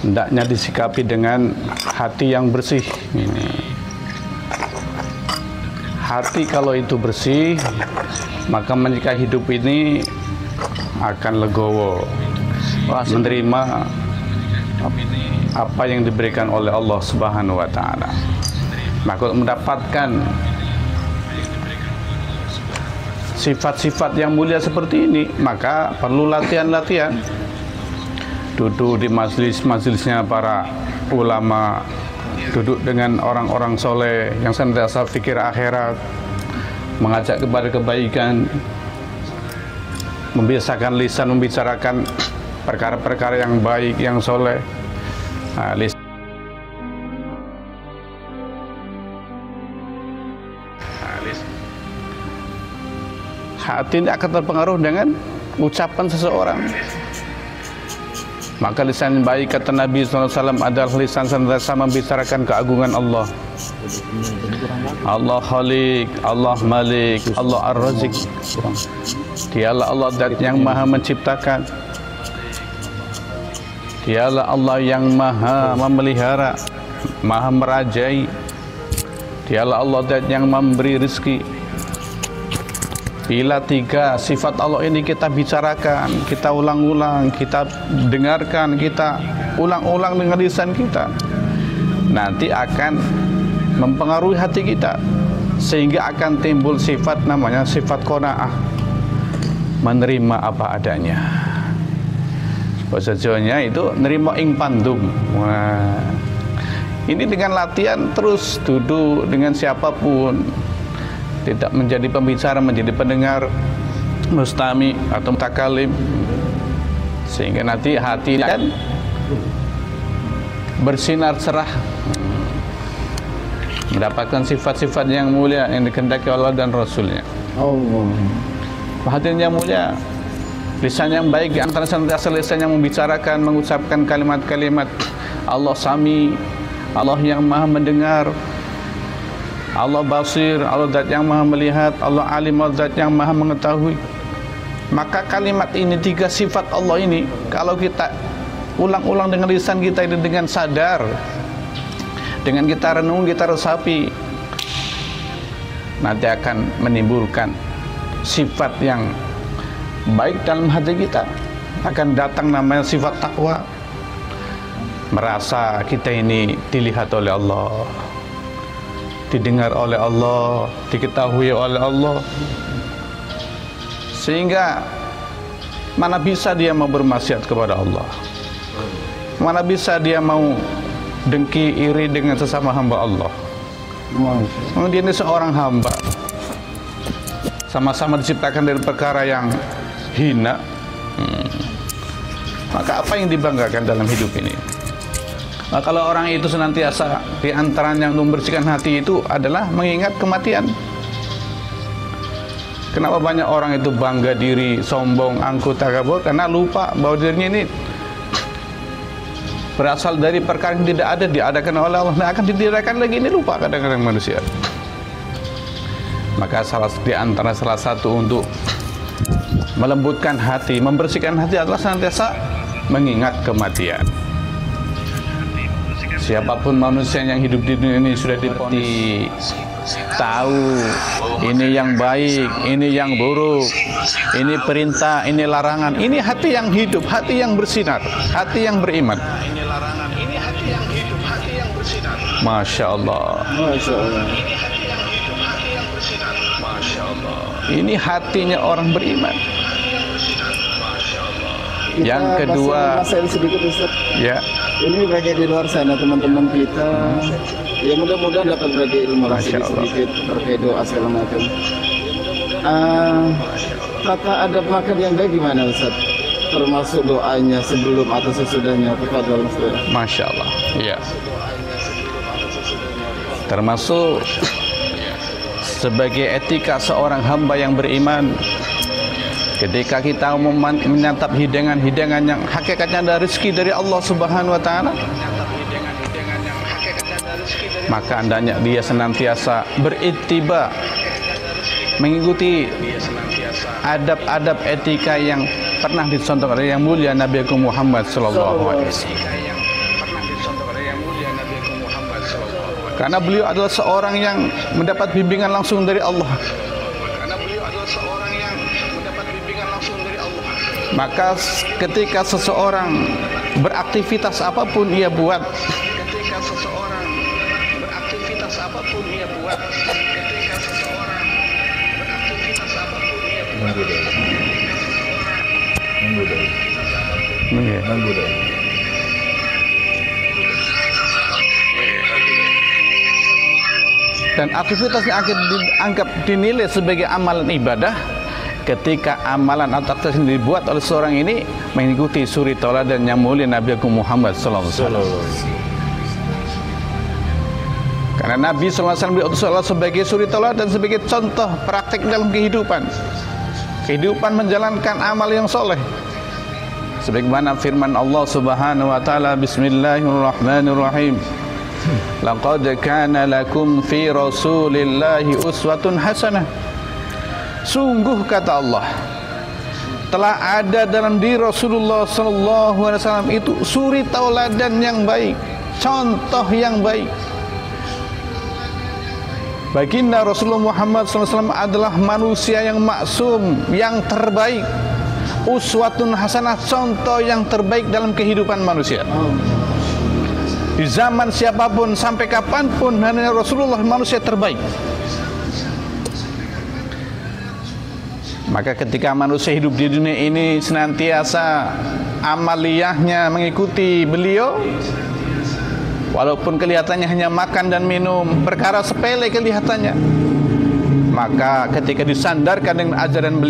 hendaknya disikapi dengan hati yang bersih. Ini. Hati kalau itu bersih, maka menyikapi hidup ini akan legowo, menerima apa yang diberikan oleh Allah Subhanahu wa Ta'ala. Maka mendapatkan sifat-sifat yang mulia seperti ini, maka perlu latihan-latihan. Duduk di majelis-majelisnya para ulama, duduk dengan orang-orang soleh yang senantiasa fikir akhirat, mengajak kepada kebaikan, membiasakan lisan membicarakan perkara-perkara yang baik, yang soleh. Hati ini akan terpengaruh dengan ucapan seseorang. Maka lisan yang baik, kata Nabi SAW, adalah lisan senantiasa membicarakan keagungan Allah. Allah Khalik, Allah Malik, Allah Ar-Razik. Dialah Allah Dat yang maha menciptakan. Dialah Allah yang maha memelihara, maha merajai. Dialah Allah Dat yang memberi rezeki. Bila tiga sifat Allah ini kita bicarakan, kita ulang-ulang, kita dengarkan, kita ulang-ulang dengan lisan kita, nanti akan mempengaruhi hati kita, sehingga akan timbul sifat namanya sifat qanaah, menerima apa adanya. Bahasa Jawanya itu nerima ing pandum. Wah. Ini dengan latihan terus, duduk dengan siapapun, tidak menjadi pembicara, menjadi pendengar, mustami atau mutakalim, sehingga nanti hati akan bersinar cerah, mendapatkan sifat-sifat yang mulia yang dikehendaki Allah dan Rasulnya. Hati yang mulia, lisan yang baik, antara senantiasa lisan yang membicarakan, mengucapkan kalimat-kalimat Allah Sami, Allah yang maha mendengar, Allah Basir, Allah Dat yang maha melihat, Allah Alim, Allah Dat yang maha mengetahui. Maka kalimat ini, tiga sifat Allah ini, kalau kita ulang-ulang dengan lisan kita ini dengan sadar, dengan kita renung, kita resapi, nanti akan menimbulkan sifat yang baik dalam hati kita. Akan datang namanya sifat takwa, merasa kita ini dilihat oleh Allah, didengar oleh Allah, diketahui oleh Allah, sehingga mana bisa dia mau bermaksiat kepada Allah, mana bisa dia mau dengki iri dengan sesama hamba Allah. Dia ini seorang hamba, sama-sama diciptakan dari perkara yang hina. Maka apa yang dibanggakan dalam hidup ini? Nah, kalau orang itu senantiasa di antaranya yang membersihkan hati itu adalah mengingat kematian. Kenapa banyak orang itu bangga diri, sombong, angkuh, takabur? Karena lupa bahwa dirinya ini berasal dari perkara yang tidak ada, diadakan oleh Allah, dan akan ditiadakan lagi. Ini lupa kadang-kadang manusia. Maka di antara salah satu untuk melembutkan hati, membersihkan hati adalah senantiasa mengingat kematian. Siapapun manusia yang hidup di dunia ini sudah diponis tahu ini yang baik, ini yang buruk, ini perintah, ini larangan. Ini hati yang hidup, hati yang bersinar, hati yang beriman. Ini larangan, ini hati yang hidup, hati yang bersinar. Masya Allah. Masya Allah. Ini hati yang hidup, hati yang bersinar. Masya Allah. Ini hatinya orang beriman. Yang kedua, sedikit Ustaz. Ya. Ini bagi di luar sana teman-teman kita, ya mudah-mudahan dapat bagi ilmu sedikit terkait doa segala macam. Tata adab makan yang baik gimana Ustaz? Termasuk doanya sebelum atau sesudahnya kepada Ustaz. Masya Allah. Iya. Termasuk sebagai etika seorang hamba yang beriman. Ketika kita menyantap hidangan-hidangan yang hakikatnya ada rezeki dari Allah Subhanahu wa Ta'ala, maka hendaknya dia senantiasa berittiba, mengikuti adab-adab etika yang pernah dicontohkan oleh yang mulia Nabi Muhammad sallallahu alaihi wasallam. Karena beliau adalah seorang yang mendapat bimbingan langsung dari Allah. Maka ketika seseorang beraktivitas apapun ia buat, dan aktivitasnya akan dianggap dinilai sebagai amalan ibadah ketika amalan atau aktivitas yang dibuat oleh seorang ini mengikuti suri tauladan yang mulia Nabi Agung Muhammad SAW. Karena Nabi SAW diutus Allah sebagai suri tauladan, sebagai contoh praktik dalam kehidupan menjalankan amal yang soleh. Sebagaimana firman Allah Subhanahu wa taala, Bismillahirrahmanirrahim. Laqad kana lakum fi Rasulillahi uswatun hasanah. Sungguh kata Allah, telah ada dalam diri Rasulullah sallallahu alaihi wasallam itu suri tauladan yang baik, contoh yang baik. Baginda Rasulullah Muhammad SAW adalah manusia yang maksum, yang terbaik. Uswatun hasanah, contoh yang terbaik dalam kehidupan manusia. Di zaman siapapun, sampai kapanpun, hanya Rasulullah manusia terbaik. Maka ketika manusia hidup di dunia ini senantiasa amaliyahnya mengikuti beliau, walaupun kelihatannya hanya makan dan minum, perkara sepele kelihatannya, maka ketika disandarkan dengan ajaran beliau,